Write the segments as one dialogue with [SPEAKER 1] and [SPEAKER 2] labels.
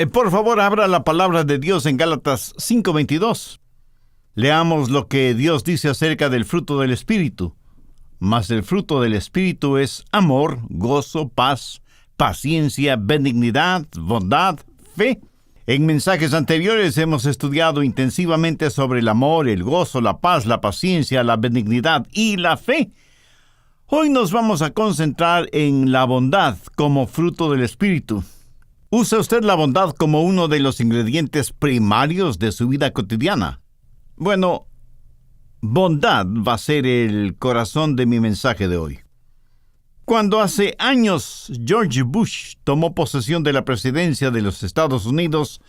[SPEAKER 1] Por favor, abra la palabra de Dios en Gálatas 5:22. Leamos lo que Dios dice acerca del fruto del Espíritu. Mas el fruto del Espíritu es amor, gozo, paz, paciencia, benignidad, bondad, fe. En mensajes anteriores hemos estudiado intensivamente sobre el amor, el gozo, la paz, la paciencia, la benignidad y la fe. Hoy nos vamos a concentrar en la bondad como fruto del Espíritu. ¿Usa usted la bondad como uno de los ingredientes primarios de su vida cotidiana? Bueno, bondad va a ser el corazón de mi mensaje de hoy. Cuando hace años George Bush tomó posesión de la presidencia de los Estados Unidos,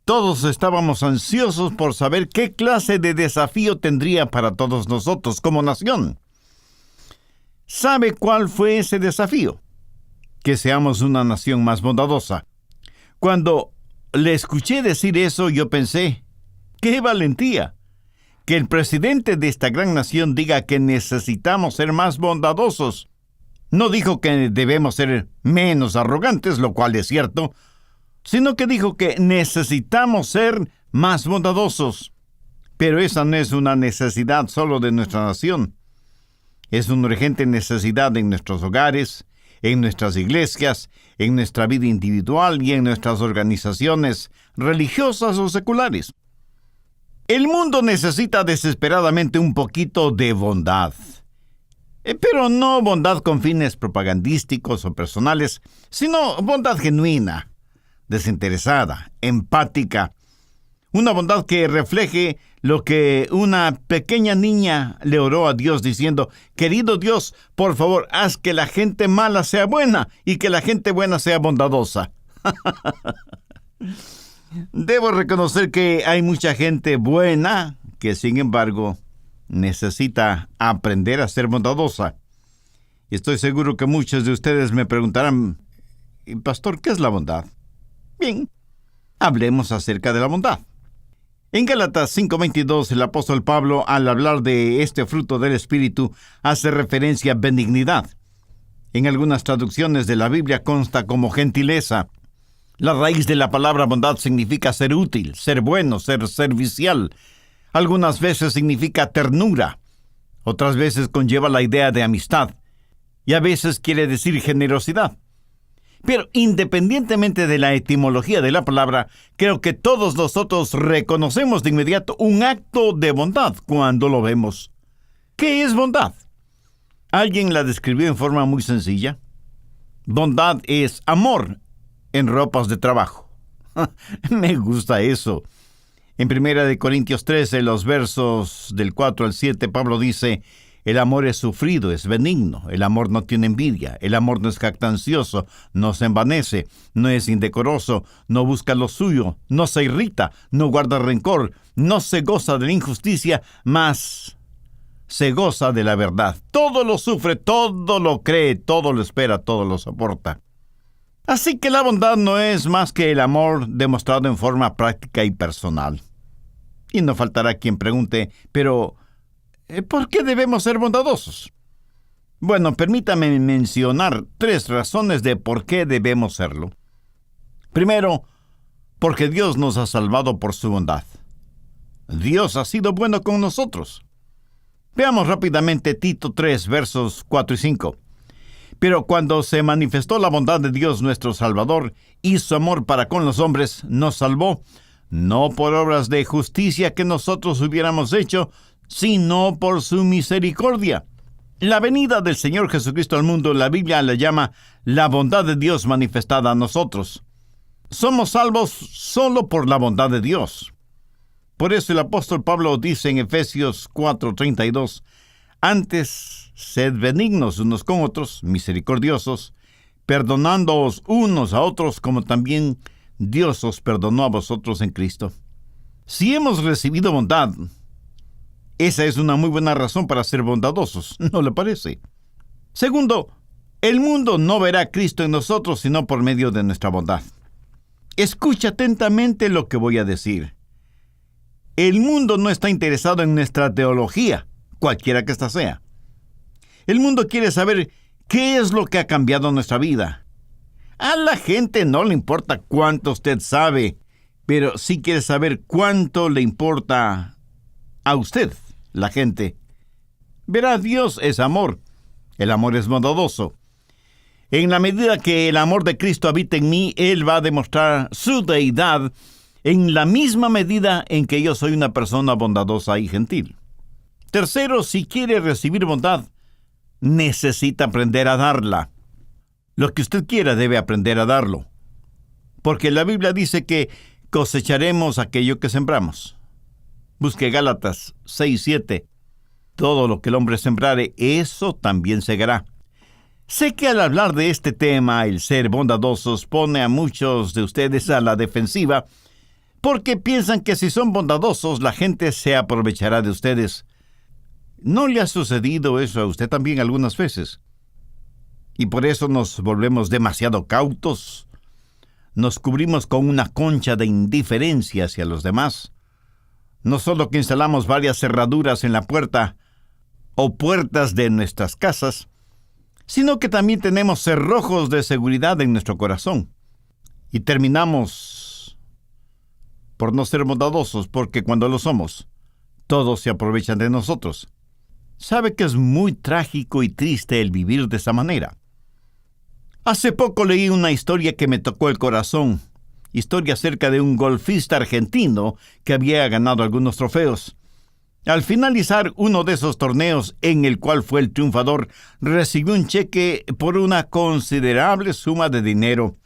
[SPEAKER 1] todos estábamos ansiosos por saber qué clase de desafío tendría para todos nosotros como nación. ¿Sabe cuál fue ese desafío? Que seamos una nación más bondadosa. Cuando le escuché decir eso, yo pensé, ¡qué valentía! Que el presidente de esta gran nación diga que necesitamos ser más bondadosos. No dijo que debemos ser menos arrogantes, lo cual es cierto, sino que dijo que necesitamos ser más bondadosos. Pero esa no es una necesidad solo de nuestra nación. Es una urgente necesidad en nuestros hogares, en nuestras iglesias, en nuestra vida individual y en nuestras organizaciones religiosas o seculares. El mundo necesita desesperadamente un poquito de bondad. Pero no bondad con fines propagandísticos o personales, sino bondad genuina, desinteresada, empática. Una bondad que refleje lo que una pequeña niña le oró a Dios diciendo, querido Dios, por favor, haz que la gente mala sea buena y que la gente buena sea bondadosa. Debo reconocer que hay mucha gente buena que, sin embargo, necesita aprender a ser bondadosa. Y estoy seguro que muchos de ustedes me preguntarán, Pastor, ¿qué es la bondad? Bien, hablemos acerca de la bondad. En Gálatas 5:22, el apóstol Pablo, al hablar de este fruto del Espíritu, hace referencia a benignidad. En algunas traducciones de la Biblia consta como gentileza. La raíz de la palabra bondad significa ser útil, ser bueno, ser servicial. Algunas veces significa ternura. Otras veces conlleva la idea de amistad. Y a veces quiere decir generosidad. Pero independientemente de la etimología de la palabra, creo que todos nosotros reconocemos de inmediato un acto de bondad cuando lo vemos. ¿Qué es bondad? Alguien la describió en forma muy sencilla. Bondad es amor en ropas de trabajo. Me gusta eso. En 1 Corintios 13, los versos del 4 al 7, Pablo dice, el amor es sufrido, es benigno, el amor no tiene envidia, el amor no es jactancioso, no se envanece, no es indecoroso, no busca lo suyo, no se irrita, no guarda rencor, no se goza de la injusticia, mas se goza de la verdad. Todo lo sufre, todo lo cree, todo lo espera, todo lo soporta. Así que la bondad no es más que el amor demostrado en forma práctica y personal. Y no faltará quien pregunte, pero ¿por qué debemos ser bondadosos? Bueno, permítame mencionar 3 razones de por qué debemos serlo. Primero, porque Dios nos ha salvado por su bondad. Dios ha sido bueno con nosotros. Veamos rápidamente Tito 3, versos 4 y 5. Pero cuando se manifestó la bondad de Dios nuestro Salvador y su amor para con los hombres, nos salvó, no por obras de justicia que nosotros hubiéramos hecho, sino por su misericordia. La venida del Señor Jesucristo al mundo, la Biblia la llama la bondad de Dios manifestada a nosotros. Somos salvos solo por la bondad de Dios. Por eso el apóstol Pablo dice en Efesios 4:32, antes, sed benignos unos con otros, misericordiosos, perdonándoos unos a otros como también Dios os perdonó a vosotros en Cristo. Si hemos recibido bondad, esa es una muy buena razón para ser bondadosos, ¿no le parece? Segundo, el mundo no verá a Cristo en nosotros sino por medio de nuestra bondad. Escucha atentamente lo que voy a decir. El mundo no está interesado en nuestra teología, cualquiera que ésta sea. El mundo quiere saber qué es lo que ha cambiado nuestra vida. A la gente no le importa cuánto usted sabe, pero sí quiere saber cuánto le importa a usted, la gente. Verá, Dios es amor. El amor es bondadoso. En la medida que el amor de Cristo habita en mí, Él va a demostrar su deidad en la misma medida en que yo soy una persona bondadosa y gentil. Tercero, si quiere recibir bondad, necesita aprender a darla. Lo que usted quiera debe aprender a darlo. Porque la Biblia dice que cosecharemos aquello que sembramos. Busque Gálatas 6:7. Todo lo que el hombre sembrare, eso también segará. Sé que al hablar de este tema, el ser bondadosos pone a muchos de ustedes a la defensiva, porque piensan que si son bondadosos, la gente se aprovechará de ustedes. ¿No le ha sucedido eso a usted también algunas veces? Y por eso nos volvemos demasiado cautos. Nos cubrimos con una concha de indiferencia hacia los demás. No solo que instalamos varias cerraduras en la puerta o puertas de nuestras casas, sino que también tenemos cerrojos de seguridad en nuestro corazón. Y terminamos por no ser bondadosos, porque cuando lo somos, todos se aprovechan de nosotros. ¿Sabe que es muy trágico y triste el vivir de esa manera? Hace poco leí una historia que me tocó el corazón. Historia acerca de un golfista argentino que había ganado algunos trofeos. Al finalizar uno de esos torneos en el cual fue el triunfador, recibió un cheque por una considerable suma de dinero.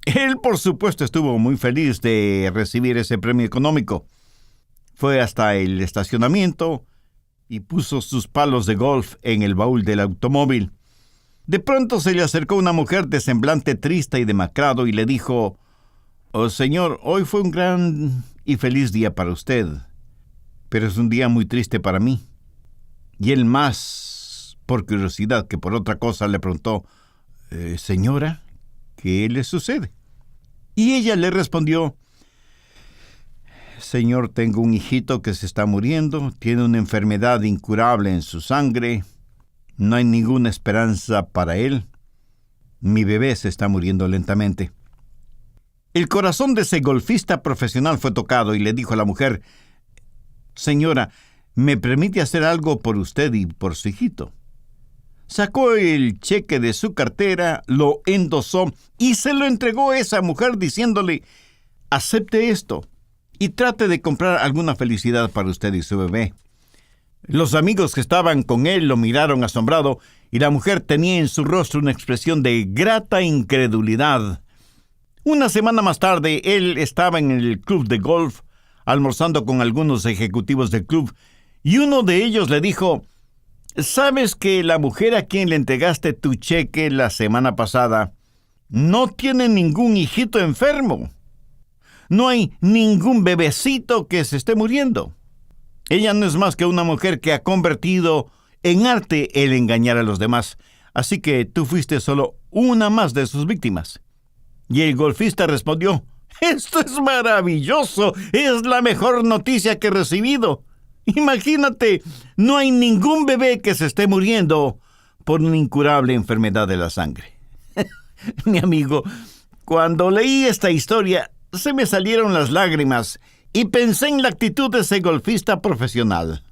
[SPEAKER 1] Él, por supuesto, estuvo muy feliz de recibir ese premio económico. Fue hasta el estacionamiento y puso sus palos de golf en el baúl del automóvil. De pronto se le acercó una mujer de semblante triste y demacrado y le dijo: «Oh, señor, hoy fue un gran y feliz día para usted, pero es un día muy triste para mí». Y él, más por curiosidad que por otra cosa, le preguntó: «Señora, ¿qué le sucede?». Y ella le respondió: «Señor, tengo un hijito que se está muriendo, tiene una enfermedad incurable en su sangre, no hay ninguna esperanza para él. Mi bebé se está muriendo lentamente». El corazón de ese golfista profesional fue tocado y le dijo a la mujer: «Señora, ¿me permite hacer algo por usted y por su hijito?». Sacó el cheque de su cartera, lo endosó y se lo entregó a esa mujer diciéndole: «Acepte esto y trate de comprar alguna felicidad para usted y su bebé». Los amigos que estaban con él lo miraron asombrado y la mujer tenía en su rostro una expresión de grata incredulidad. Una semana más tarde, él estaba en el club de golf, almorzando con algunos ejecutivos del club, y uno de ellos le dijo: «¿Sabes que la mujer a quien le entregaste tu cheque la semana pasada no tiene ningún hijito enfermo? No hay ningún bebecito que se esté muriendo. Ella no es más que una mujer que ha convertido en arte el engañar a los demás, así que tú fuiste solo una más de sus víctimas». Y el golfista respondió: «Esto es maravilloso, es la mejor noticia que he recibido. Imagínate, no hay ningún bebé que se esté muriendo por una incurable enfermedad de la sangre». Mi amigo, cuando leí esta historia, se me salieron las lágrimas y pensé en la actitud de ese golfista profesional.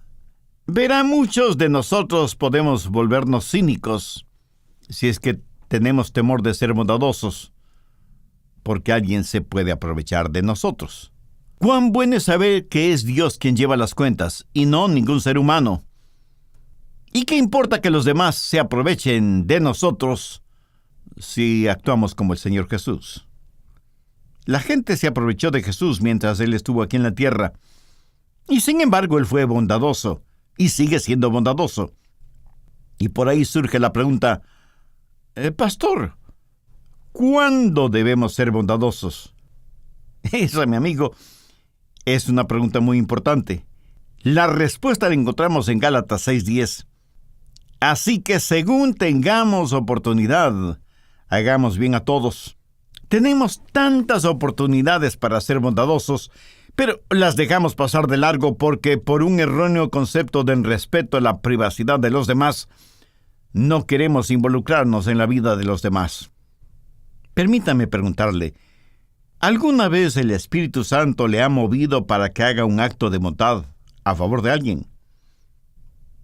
[SPEAKER 1] Verá, muchos de nosotros podemos volvernos cínicos si es que tenemos temor de ser bondadosos, porque alguien se puede aprovechar de nosotros. Cuán bueno es saber que es Dios quien lleva las cuentas y no ningún ser humano. ¿Y qué importa que los demás se aprovechen de nosotros si actuamos como el Señor Jesús? La gente se aprovechó de Jesús mientras Él estuvo aquí en la tierra. Y sin embargo, Él fue bondadoso y sigue siendo bondadoso. Y por ahí surge la pregunta: «Pastor, ¿cuándo debemos ser bondadosos?». Esa, mi amigo, es una pregunta muy importante. La respuesta la encontramos en Gálatas 6:10. «Así que según tengamos oportunidad, hagamos bien a todos». Tenemos tantas oportunidades para ser bondadosos, pero las dejamos pasar de largo porque por un erróneo concepto del respeto a la privacidad de los demás, no queremos involucrarnos en la vida de los demás. Permítame preguntarle, ¿alguna vez el Espíritu Santo le ha movido para que haga un acto de bondad a favor de alguien?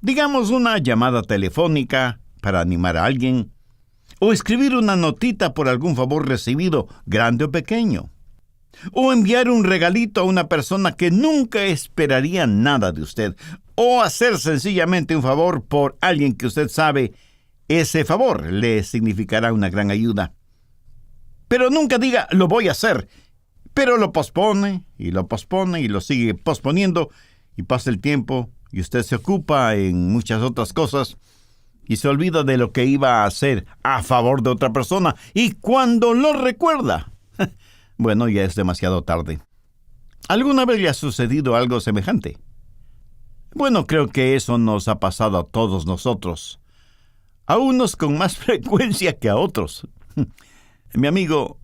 [SPEAKER 1] Digamos una llamada telefónica para animar a alguien, o escribir una notita por algún favor recibido, grande o pequeño, o enviar un regalito a una persona que nunca esperaría nada de usted, o hacer sencillamente un favor por alguien que usted sabe ese favor le significará una gran ayuda. Pero nunca diga, lo voy a hacer, pero lo pospone y lo sigue posponiendo, y pasa el tiempo y usted se ocupa en muchas otras cosas y se olvida de lo que iba a hacer a favor de otra persona, y cuando lo recuerda, bueno, ya es demasiado tarde. ¿Alguna vez le ha sucedido algo semejante? Bueno, creo que eso nos ha pasado a todos nosotros, a unos con más frecuencia que a otros. Mi amigo,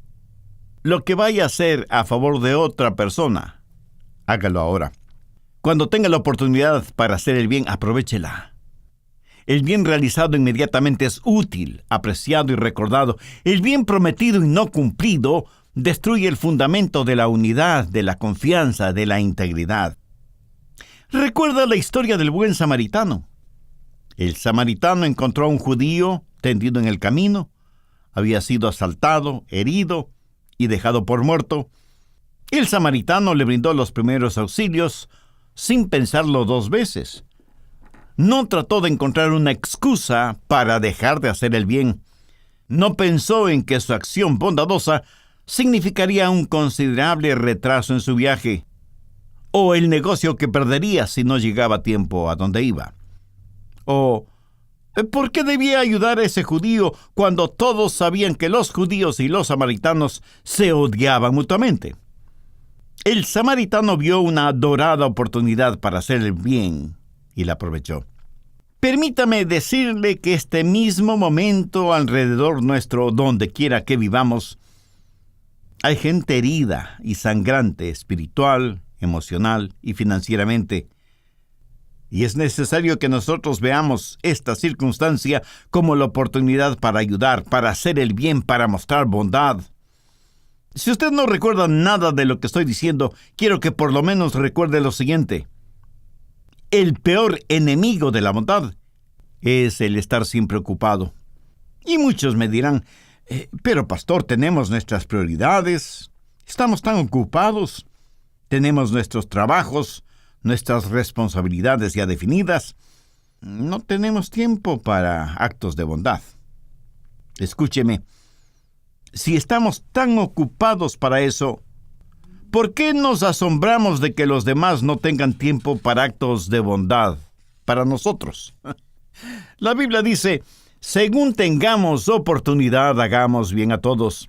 [SPEAKER 1] lo que vaya a hacer a favor de otra persona, hágalo ahora. Cuando tenga la oportunidad para hacer el bien, aprovéchela. El bien realizado inmediatamente es útil, apreciado y recordado. El bien prometido y no cumplido destruye el fundamento de la unidad, de la confianza, de la integridad. Recuerda la historia del buen samaritano. El samaritano encontró a un judío tendido en el camino. Había sido asaltado, herido y dejado por muerto. El samaritano le brindó los primeros auxilios sin pensarlo dos veces. No trató de encontrar una excusa para dejar de hacer el bien. No pensó en que su acción bondadosa significaría un considerable retraso en su viaje, o el negocio que perdería si no llegaba a tiempo a donde iba. O, ¿por qué debía ayudar a ese judío cuando todos sabían que los judíos y los samaritanos se odiaban mutuamente? El samaritano vio una dorada oportunidad para hacer el bien y la aprovechó. Permítame decirle que este mismo momento alrededor nuestro, donde quiera que vivamos, hay gente herida y sangrante, espiritual, emocional y financieramente. Y es necesario que nosotros veamos esta circunstancia como la oportunidad para ayudar, para hacer el bien, para mostrar bondad. Si usted no recuerda nada de lo que estoy diciendo, quiero que por lo menos recuerde lo siguiente. El peor enemigo de la bondad es el estar siempre ocupado. Y muchos me dirán, pero pastor, tenemos nuestras prioridades, estamos tan ocupados, tenemos nuestros trabajos, nuestras responsabilidades ya definidas, no tenemos tiempo para actos de bondad. Escúcheme, si estamos tan ocupados para eso, ¿por qué nos asombramos de que los demás no tengan tiempo para actos de bondad para nosotros? La Biblia dice, según tengamos oportunidad, hagamos bien a todos.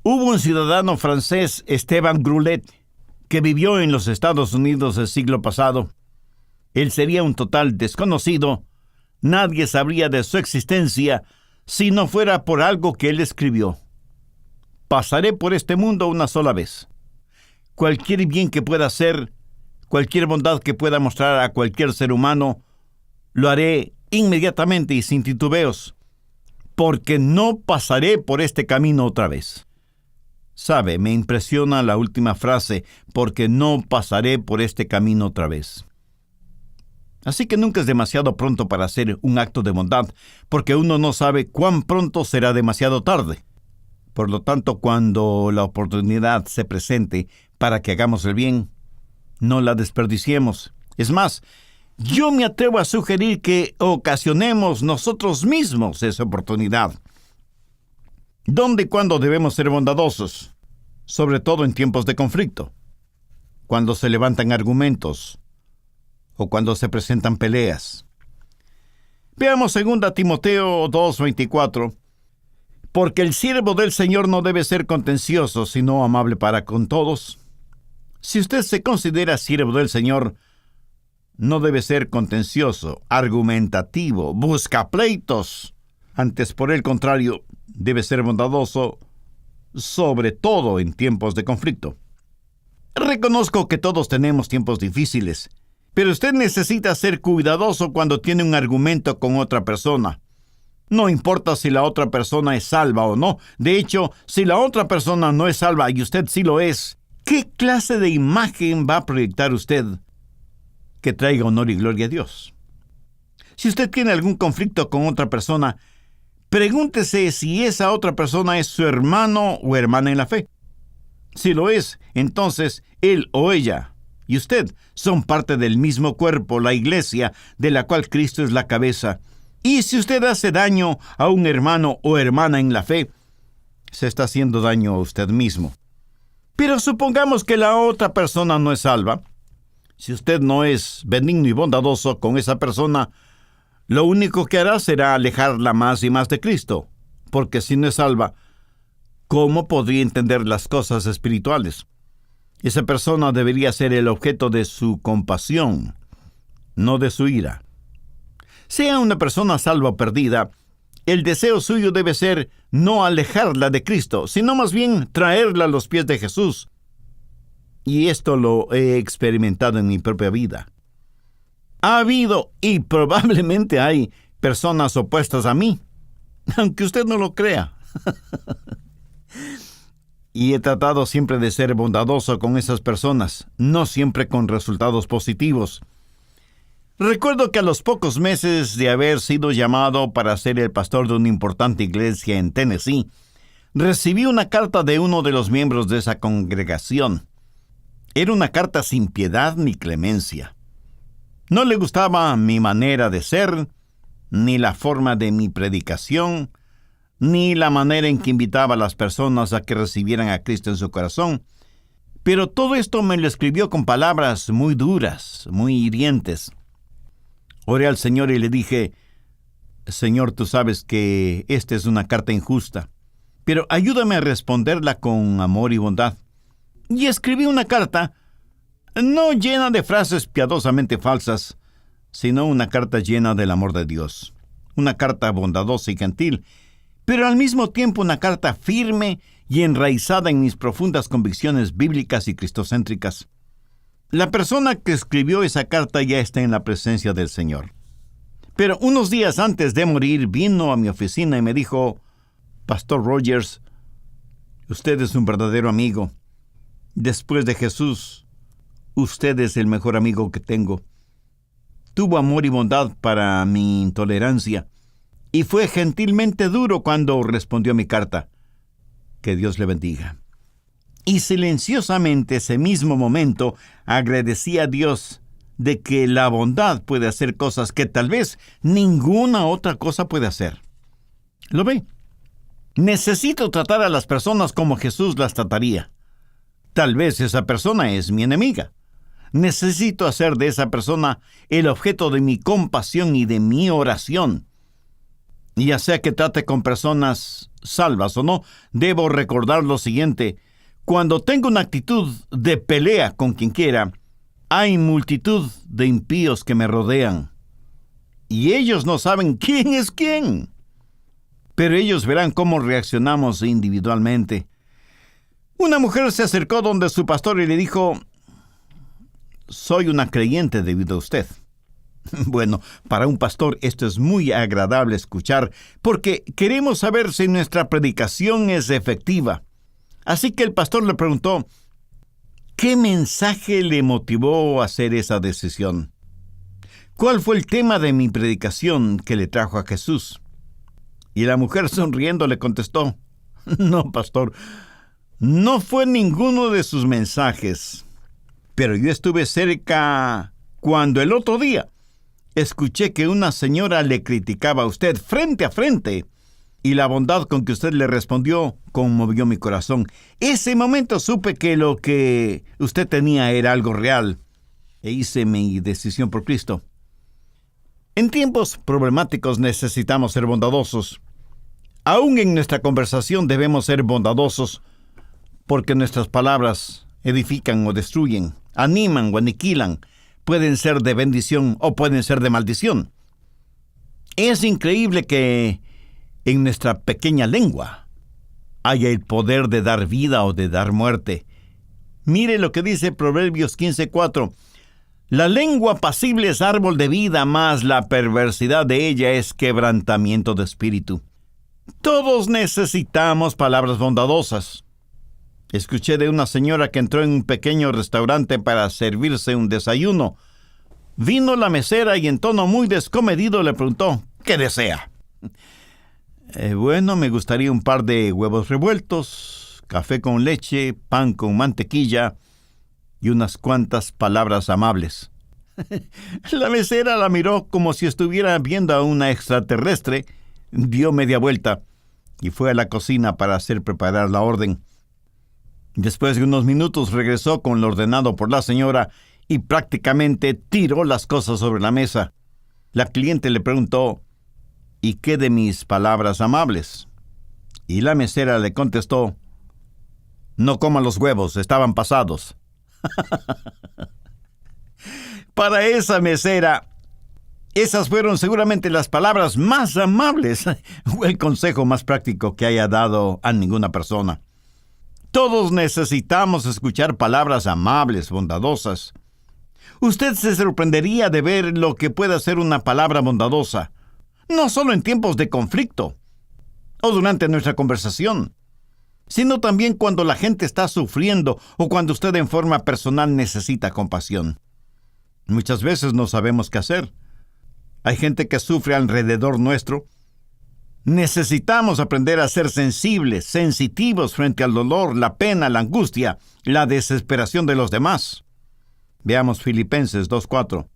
[SPEAKER 1] Hubo un ciudadano francés, Esteban Groulet, que vivió en los Estados Unidos el siglo pasado. Él sería un total desconocido. Nadie sabría de su existencia si no fuera por algo que él escribió. Pasaré por este mundo una sola vez. Cualquier bien que pueda hacer, cualquier bondad que pueda mostrar a cualquier ser humano, lo haré inmediatamente y sin titubeos, porque no pasaré por este camino otra vez. Sabe, me impresiona la última frase, porque no pasaré por este camino otra vez. Así que nunca es demasiado pronto para hacer un acto de bondad, porque uno no sabe cuán pronto será demasiado tarde. Por lo tanto, cuando la oportunidad se presente para que hagamos el bien, no la desperdiciemos. Es más, yo me atrevo a sugerir que ocasionemos nosotros mismos esa oportunidad. ¿Dónde y cuándo debemos ser bondadosos? Sobre todo en tiempos de conflicto, cuando se levantan argumentos o cuando se presentan peleas. Veamos 2 Timoteo 2:24. Porque el siervo del Señor no debe ser contencioso, sino amable para con todos. Si usted se considera siervo del Señor, no debe ser contencioso, argumentativo, busca pleitos. Antes, por el contrario, debe ser bondadoso, sobre todo en tiempos de conflicto. Reconozco que todos tenemos tiempos difíciles, pero usted necesita ser cuidadoso cuando tiene un argumento con otra persona. No importa si la otra persona es salva o no. De hecho, si la otra persona no es salva y usted sí lo es, ¿qué clase de imagen va a proyectar usted que traiga honor y gloria a Dios? Si usted tiene algún conflicto con otra persona, pregúntese si esa otra persona es su hermano o hermana en la fe. Si lo es, entonces él o ella y usted son parte del mismo cuerpo, la iglesia, de la cual Cristo es la cabeza. Y si usted hace daño a un hermano o hermana en la fe, se está haciendo daño a usted mismo. Pero supongamos que la otra persona no es salva. Si usted no es benigno y bondadoso con esa persona, lo único que hará será alejarla más y más de Cristo. Porque si no es salva, ¿cómo podría entender las cosas espirituales? Esa persona debería ser el objeto de su compasión, no de su ira. Sea una persona salva o perdida, el deseo suyo debe ser no alejarla de Cristo, sino más bien traerla a los pies de Jesús. Y esto lo he experimentado en mi propia vida. Ha habido y probablemente hay personas opuestas a mí, aunque usted no lo crea. Y he tratado siempre de ser bondadoso con esas personas, no siempre con resultados positivos. Recuerdo que a los pocos meses de haber sido llamado para ser el pastor de una importante iglesia en Tennessee, recibí una carta de uno de los miembros de esa congregación. Era una carta sin piedad ni clemencia. No le gustaba mi manera de ser, ni la forma de mi predicación, ni la manera en que invitaba a las personas a que recibieran a Cristo en su corazón. Pero todo esto me lo escribió con palabras muy duras, muy hirientes. Oré al Señor y le dije: Señor, tú sabes que esta es una carta injusta, pero ayúdame a responderla con amor y bondad. Y escribí una carta, no llena de frases piadosamente falsas, sino una carta llena del amor de Dios. Una carta bondadosa y gentil, pero al mismo tiempo una carta firme y enraizada en mis profundas convicciones bíblicas y cristocéntricas. La persona que escribió esa carta ya está en la presencia del Señor. Pero unos días antes de morir vino a mi oficina y me dijo: Pastor Rogers, usted es un verdadero amigo. Después de Jesús, usted es el mejor amigo que tengo. Tuvo amor y bondad para mi intolerancia y fue gentilmente duro cuando respondió a mi carta. Que Dios le bendiga. Y silenciosamente ese mismo momento agradecí a Dios de que la bondad puede hacer cosas que tal vez ninguna otra cosa puede hacer. ¿Lo ve? Necesito tratar a las personas como Jesús las trataría. Tal vez esa persona es mi enemiga. Necesito hacer de esa persona el objeto de mi compasión y de mi oración. Ya sea que trate con personas salvas o no, debo recordar lo siguiente: cuando tengo una actitud de pelea con quien quiera, hay multitud de impíos que me rodean, y ellos no saben quién es quién. Pero ellos verán cómo reaccionamos individualmente. Una mujer se acercó donde su pastor y le dijo: soy una creyente debido a usted. Bueno, para un pastor esto es muy agradable escuchar, porque queremos saber si nuestra predicación es efectiva. Así que el pastor le preguntó: ¿qué mensaje le motivó a hacer esa decisión? ¿Cuál fue el tema de mi predicación que le trajo a Jesús? Y la mujer sonriendo le contestó: no, pastor, no fue ninguno de sus mensajes, pero yo estuve cerca cuando el otro día escuché que una señora le criticaba a usted frente a frente, y la bondad con que usted le respondió conmovió mi corazón. Ese momento supe que lo que usted tenía era algo real, e hice mi decisión por Cristo. En tiempos problemáticos necesitamos ser bondadosos. Aún en nuestra conversación debemos ser bondadosos, porque nuestras palabras edifican o destruyen, animan o aniquilan. Pueden ser de bendición o pueden ser de maldición. Es increíble que en nuestra pequeña lengua haya el poder de dar vida o de dar muerte. Mire lo que dice Proverbios 15:4. La lengua pasible es árbol de vida, mas la perversidad de ella es quebrantamiento de espíritu. Todos necesitamos palabras bondadosas. Escuché de una señora que entró en un pequeño restaurante para servirse un desayuno. Vino la mesera y en tono muy descomedido le preguntó, ¿qué desea? Bueno, me gustaría un par de huevos revueltos, café con leche, pan con mantequilla y unas cuantas palabras amables. La mesera la miró como si estuviera viendo a una extraterrestre, dio media vuelta y fue a la cocina para hacer preparar la orden. Después de unos minutos regresó con lo ordenado por la señora y prácticamente tiró las cosas sobre la mesa. La cliente le preguntó, ¿y qué de mis palabras amables? Y la mesera le contestó, no coma los huevos, estaban pasados. Para esa mesera, esas fueron seguramente las palabras más amables o el consejo más práctico que haya dado a ninguna persona. Todos necesitamos escuchar palabras amables, bondadosas. Usted se sorprendería de ver lo que puede hacer una palabra bondadosa, no solo en tiempos de conflicto o durante nuestra conversación, sino también cuando la gente está sufriendo o cuando usted en forma personal necesita compasión. Muchas veces no sabemos qué hacer. Hay gente que sufre alrededor nuestro. Necesitamos aprender a ser sensibles, sensitivos frente al dolor, la pena, la angustia, la desesperación de los demás. Veamos Filipenses 2:4.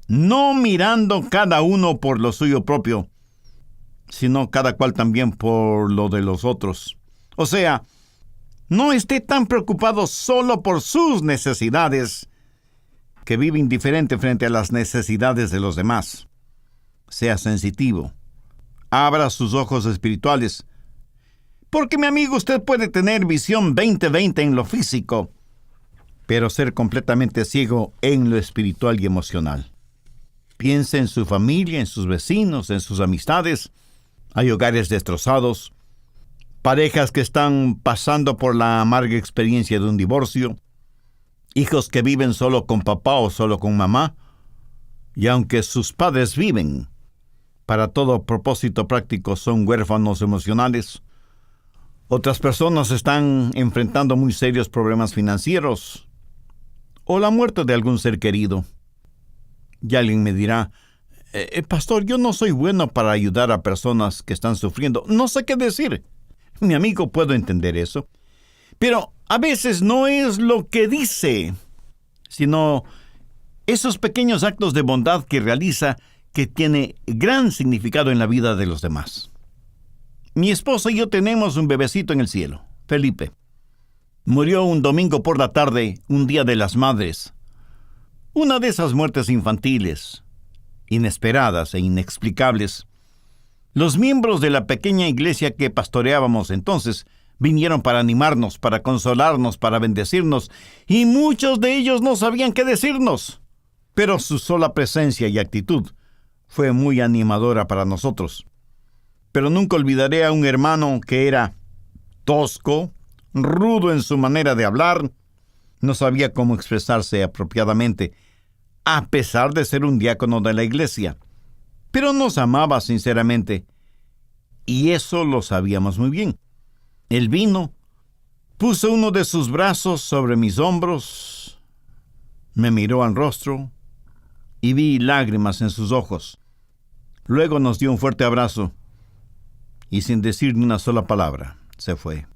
[SPEAKER 1] No mirando cada uno por lo suyo propio, sino cada cual también por lo de los otros. O sea, no esté tan preocupado solo por sus necesidades, que vive indiferente frente a las necesidades de los demás. Sea sensitivo. Abra sus ojos espirituales. Porque, mi amigo, usted puede tener visión 20/20 en lo físico, pero ser completamente ciego en lo espiritual y emocional. Piense en su familia, en sus vecinos, en sus amistades. Hay hogares destrozados, parejas que están pasando por la amarga experiencia de un divorcio, hijos que viven solo con papá o solo con mamá, y aunque sus padres viven, para todo propósito práctico son huérfanos emocionales. Otras personas están enfrentando muy serios problemas financieros o la muerte de algún ser querido. Y alguien me dirá, pastor, yo no soy bueno para ayudar a personas que están sufriendo. No sé qué decir. Mi amigo, puedo entender eso. Pero a veces no es lo que dice, sino esos pequeños actos de bondad que realiza que tiene gran significado en la vida de los demás. Mi esposa y yo tenemos un bebecito en el cielo, Felipe. Murió un domingo por la tarde, un día de las madres. Una de esas muertes infantiles, inesperadas e inexplicables. Los miembros de la pequeña iglesia que pastoreábamos entonces vinieron para animarnos, para consolarnos, para bendecirnos, y muchos de ellos no sabían qué decirnos. Pero su sola presencia y actitud fue muy animadora para nosotros. Pero nunca olvidaré a un hermano que era tosco, rudo en su manera de hablar, no sabía cómo expresarse apropiadamente, a pesar de ser un diácono de la iglesia. Pero nos amaba sinceramente, y eso lo sabíamos muy bien. Él vino, puso uno de sus brazos sobre mis hombros, me miró al rostro y vi lágrimas en sus ojos. Luego nos dio un fuerte abrazo y sin decir ni una sola palabra, se fue.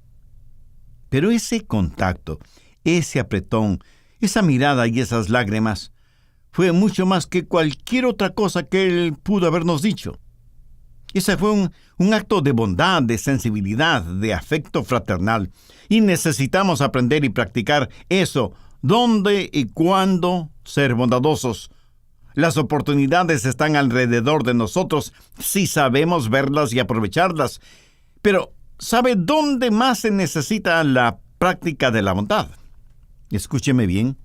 [SPEAKER 1] Pero ese contacto, ese apretón, esa mirada y esas lágrimas fue mucho más que cualquier otra cosa que él pudo habernos dicho. Ese fue un acto de bondad, de sensibilidad, de afecto fraternal. Y necesitamos aprender y practicar eso, dónde y cuándo ser bondadosos. Las oportunidades están alrededor de nosotros si sabemos verlas y aprovecharlas. Pero, ¿sabe dónde más se necesita la práctica de la bondad? Escúcheme bien,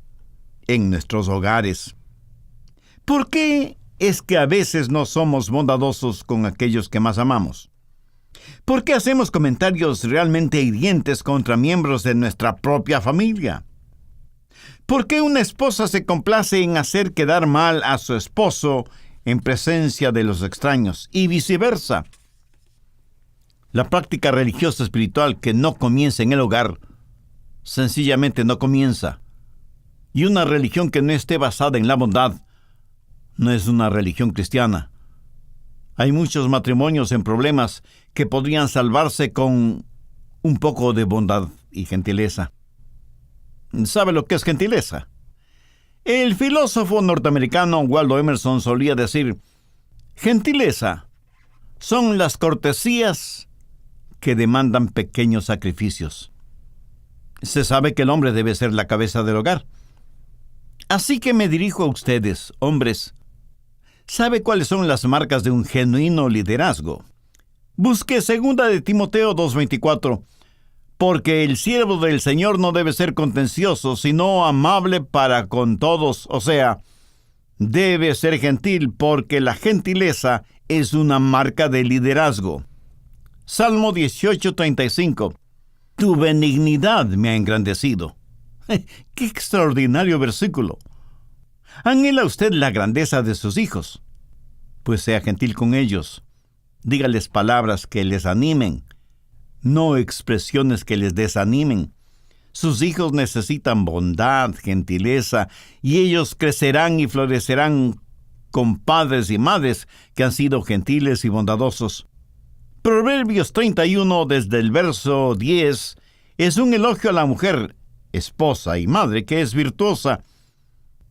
[SPEAKER 1] en nuestros hogares. ¿Por qué es que a veces no somos bondadosos con aquellos que más amamos? ¿Por qué hacemos comentarios realmente hirientes contra miembros de nuestra propia familia? ¿Por qué una esposa se complace en hacer quedar mal a su esposo en presencia de los extraños y viceversa? La práctica religiosa espiritual que no comienza en el hogar, sencillamente no comienza. Y una religión que no esté basada en la bondad, no es una religión cristiana. Hay muchos matrimonios en problemas que podrían salvarse con un poco de bondad y gentileza. ¿Sabe lo que es gentileza? El filósofo norteamericano Waldo Emerson solía decir: gentileza son las cortesías que demandan pequeños sacrificios. Se sabe que el hombre debe ser la cabeza del hogar. Así que me dirijo a ustedes, hombres. ¿Sabe cuáles son las marcas de un genuino liderazgo? Busque 2 de Timoteo 2:24. Porque el siervo del Señor no debe ser contencioso, sino amable para con todos. O sea, debe ser gentil, porque la gentileza es una marca de liderazgo. Salmo 18:35. Tu benignidad me ha engrandecido. ¡Qué extraordinario versículo! Anhela usted la grandeza de sus hijos. Pues sea gentil con ellos. Dígales palabras que les animen, no expresiones que les desanimen. Sus hijos necesitan bondad, gentileza, y ellos crecerán y florecerán con padres y madres que han sido gentiles y bondadosos. Proverbios 31, desde el verso 10, es un elogio a la mujer, esposa y madre, que es virtuosa.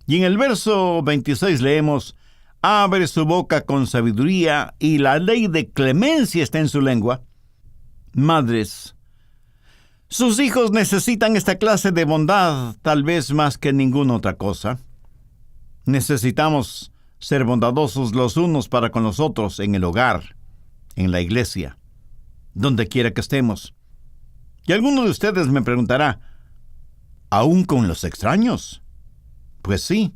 [SPEAKER 1] Y en el verso 26 leemos: abre su boca con sabiduría, y la ley de clemencia está en su lengua. Madres, sus hijos necesitan esta clase de bondad, tal vez más que ninguna otra cosa. Necesitamos ser bondadosos los unos para con los otros en el hogar, en la iglesia, donde quiera que estemos. Y alguno de ustedes me preguntará: ¿aún con los extraños? Pues sí,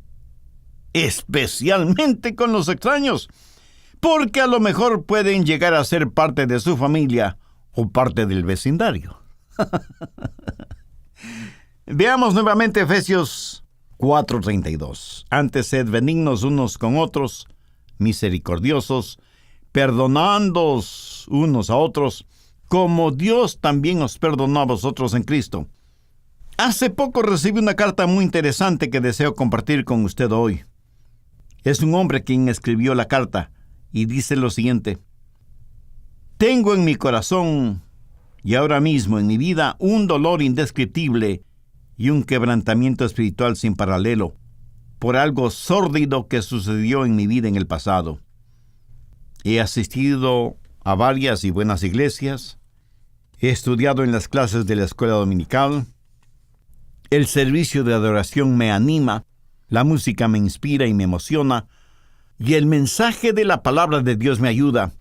[SPEAKER 1] especialmente con los extraños, porque a lo mejor pueden llegar a ser parte de su familia o parte del vecindario. Veamos nuevamente Efesios 4:32. Antes sed benignos unos con otros, misericordiosos, perdonándoos unos a otros, como Dios también os perdonó a vosotros en Cristo. Hace poco recibí una carta muy interesante que deseo compartir con usted hoy. Es un hombre quien escribió la carta y dice lo siguiente: tengo en mi corazón y ahora mismo en mi vida un dolor indescriptible y un quebrantamiento espiritual sin paralelo por algo sórdido que sucedió en mi vida en el pasado. He asistido a varias y buenas iglesias, he estudiado en las clases de la escuela dominical, el servicio de adoración me anima, la música me inspira y me emociona, y el mensaje de la palabra de Dios me ayuda,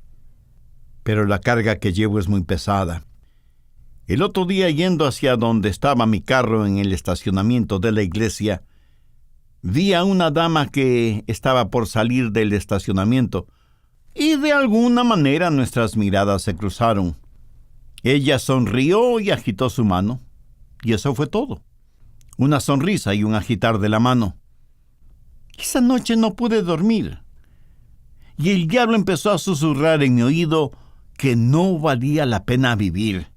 [SPEAKER 1] pero la carga que llevo es muy pesada. El otro día, yendo hacia donde estaba mi carro en el estacionamiento de la iglesia, vi a una dama que estaba por salir del estacionamiento, y de alguna manera nuestras miradas se cruzaron. Ella sonrió y agitó su mano, y eso fue todo. Una sonrisa y un agitar de la mano. Esa noche no pude dormir, y el diablo empezó a susurrar en mi oído que no valía la pena vivir,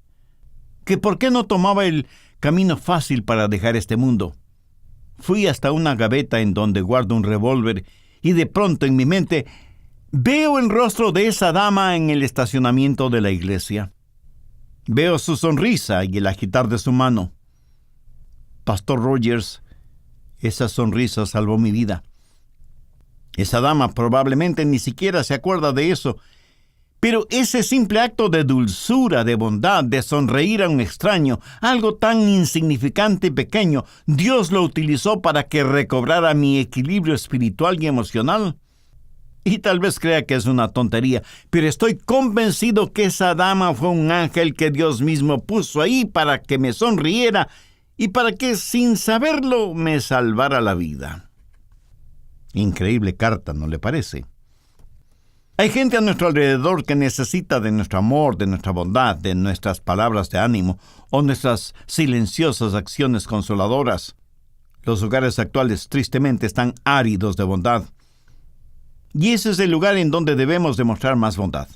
[SPEAKER 1] que por qué no tomaba el camino fácil para dejar este mundo. Fui hasta una gaveta en donde guardo un revólver, y de pronto en mi mente veo el rostro de esa dama en el estacionamiento de la iglesia. Veo su sonrisa y el agitar de su mano. Pastor Rogers, esa sonrisa salvó mi vida. Esa dama probablemente ni siquiera se acuerda de eso, pero ese simple acto de dulzura, de bondad, de sonreír a un extraño, algo tan insignificante y pequeño, Dios lo utilizó para que recobrara mi equilibrio espiritual y emocional. Y tal vez crea que es una tontería, pero estoy convencido que esa dama fue un ángel que Dios mismo puso ahí para que me sonriera y para que, sin saberlo, me salvara la vida. Increíble carta, ¿no le parece? Hay gente a nuestro alrededor que necesita de nuestro amor, de nuestra bondad, de nuestras palabras de ánimo o nuestras silenciosas acciones consoladoras. Los hogares actuales tristemente están áridos de bondad. Y ese es el lugar en donde debemos demostrar más bondad.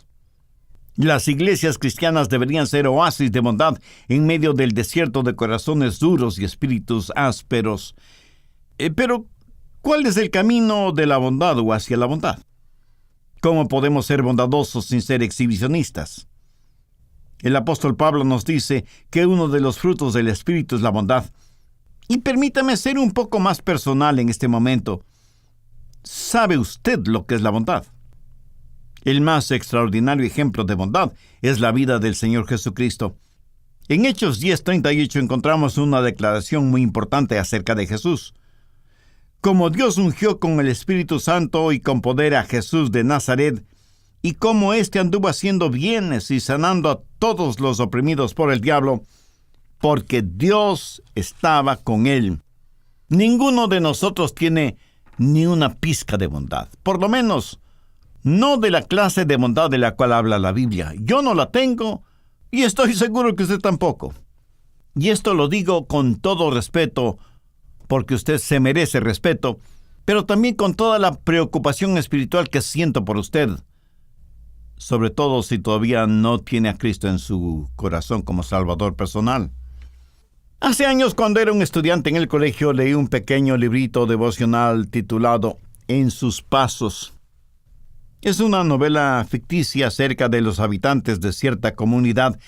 [SPEAKER 1] Las iglesias cristianas deberían ser oasis de bondad en medio del desierto de corazones duros y espíritus ásperos. Pero, ¿cuál es el camino de la bondad o hacia la bondad? ¿Cómo podemos ser bondadosos sin ser exhibicionistas? El apóstol Pablo nos dice que uno de los frutos del Espíritu es la bondad. Y permítame ser un poco más personal en este momento. ¿Sabe usted lo que es la bondad? El más extraordinario ejemplo de bondad es la vida del Señor Jesucristo. En Hechos 10:38 encontramos una declaración muy importante acerca de Jesús. Como Dios ungió con el Espíritu Santo y con poder a Jesús de Nazaret, y como éste anduvo haciendo bienes y sanando a todos los oprimidos por el diablo, porque Dios estaba con él. Ninguno de nosotros tiene ni una pizca de bondad, por lo menos no de la clase de bondad de la cual habla la Biblia. Yo no la tengo y estoy seguro que usted tampoco. Y esto lo digo con todo respeto, porque usted se merece respeto, pero también con toda la preocupación espiritual que siento por usted, sobre todo si todavía no tiene a Cristo en su corazón como Salvador personal. Hace años, cuando era un estudiante en el colegio, leí un pequeño librito devocional titulado En sus pasos. Es una novela ficticia acerca de los habitantes de cierta comunidad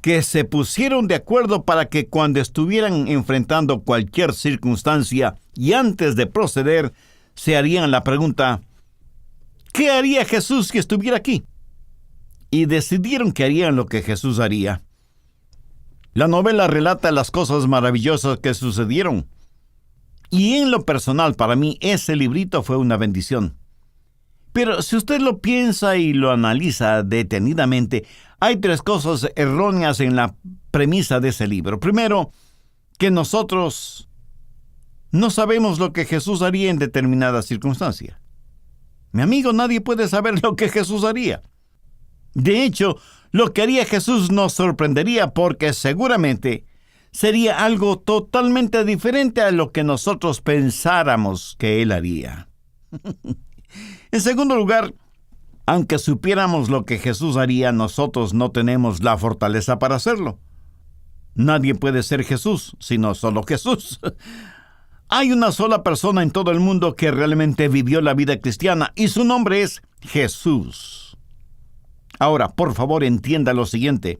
[SPEAKER 1] que se pusieron de acuerdo para que cuando estuvieran enfrentando cualquier circunstancia y antes de proceder, se harían la pregunta: ¿qué haría Jesús si estuviera aquí? Y decidieron que harían lo que Jesús haría. La novela relata las cosas maravillosas que sucedieron. Y en lo personal, para mí, ese librito fue una bendición. Pero si usted lo piensa y lo analiza detenidamente, hay 3 cosas erróneas en la premisa de ese libro. Primero, que nosotros no sabemos lo que Jesús haría en determinada circunstancia. Mi amigo, nadie puede saber lo que Jesús haría. De hecho, lo que haría Jesús nos sorprendería porque seguramente sería algo totalmente diferente a lo que nosotros pensáramos que Él haría. En segundo lugar, aunque supiéramos lo que Jesús haría, nosotros no tenemos la fortaleza para hacerlo. Nadie puede ser Jesús, sino solo Jesús. Hay una sola persona en todo el mundo que realmente vivió la vida cristiana, y su nombre es Jesús. Ahora, por favor, entienda lo siguiente.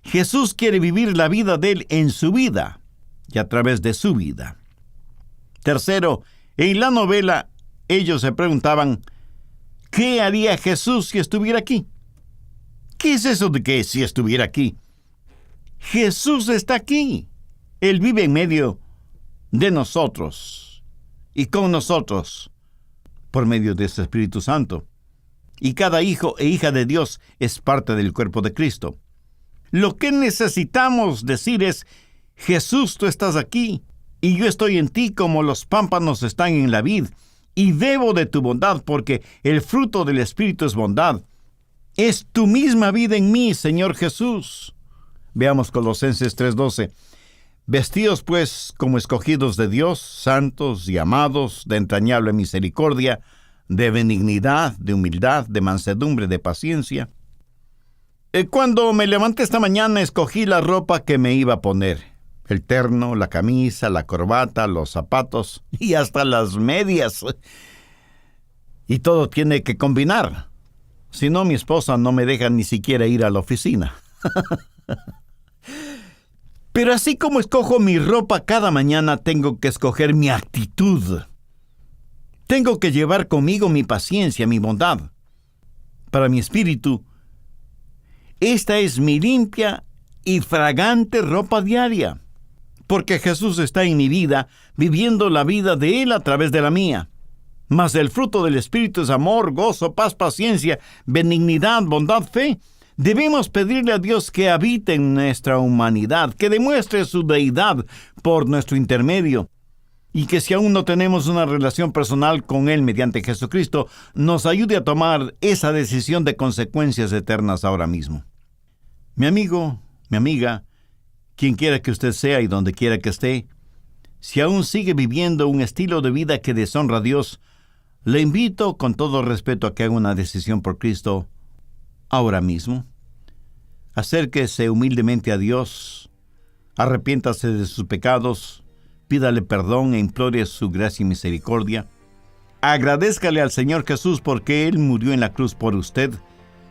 [SPEAKER 1] Jesús quiere vivir la vida de Él en su vida y a través de su vida. Tercero, en la novela, ellos se preguntaban: ¿qué haría Jesús si estuviera aquí? ¿Qué es eso de que si estuviera aquí? Jesús está aquí. Él vive en medio de nosotros y con nosotros por medio de ese Espíritu Santo. Y cada hijo e hija de Dios es parte del cuerpo de Cristo. Lo que necesitamos decir es: Jesús, tú estás aquí y yo estoy en ti como los pámpanos están en la vid. Y bebo de tu bondad, porque el fruto del Espíritu es bondad. Es tu misma vida en mí, Señor Jesús. Veamos Colosenses 3:12. Vestidos pues como escogidos de Dios, santos y amados, de entrañable misericordia, de benignidad, de humildad, de mansedumbre, de paciencia. Cuando me levanté esta mañana, escogí la ropa que me iba a poner. El terno, la camisa, la corbata, los zapatos y hasta las medias. Y todo tiene que combinar. Si no, mi esposa no me deja ni siquiera ir a la oficina. Pero así como escojo mi ropa cada mañana, tengo que escoger mi actitud. Tengo que llevar conmigo mi paciencia, mi bondad. Para mi espíritu, esta es mi limpia y fragante ropa diaria, porque Jesús está en mi vida, viviendo la vida de Él a través de la mía. Mas el fruto del Espíritu es amor, gozo, paz, paciencia, benignidad, bondad, fe. Debemos pedirle a Dios que habite en nuestra humanidad, que demuestre su deidad por nuestro intermedio, y que si aún no tenemos una relación personal con Él mediante Jesucristo, nos ayude a tomar esa decisión de consecuencias eternas ahora mismo. Mi amigo, mi amiga, quien quiera que usted sea y donde quiera que esté, Si aún sigue viviendo un estilo de vida que deshonra a Dios, le invito con todo respeto a que haga una decisión por Cristo ahora mismo. Acérquese humildemente a Dios, arrepiéntase de sus pecados, pídale perdón e implore su gracia y misericordia. Agradézcale al Señor Jesús porque Él murió en la cruz por usted,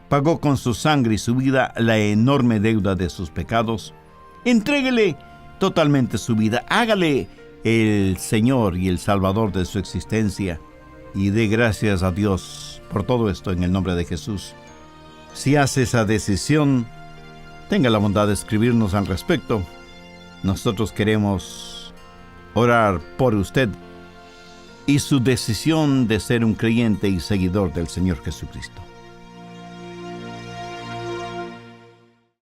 [SPEAKER 1] pagó con su sangre y su vida la enorme deuda de sus pecados. Entréguele totalmente su vida, hágale el Señor y el Salvador de su existencia y dé gracias a Dios por todo esto en el nombre de Jesús. Si hace esa decisión, tenga la bondad de escribirnos al respecto. Nosotros queremos orar por usted y su decisión de ser un creyente y seguidor del Señor Jesucristo.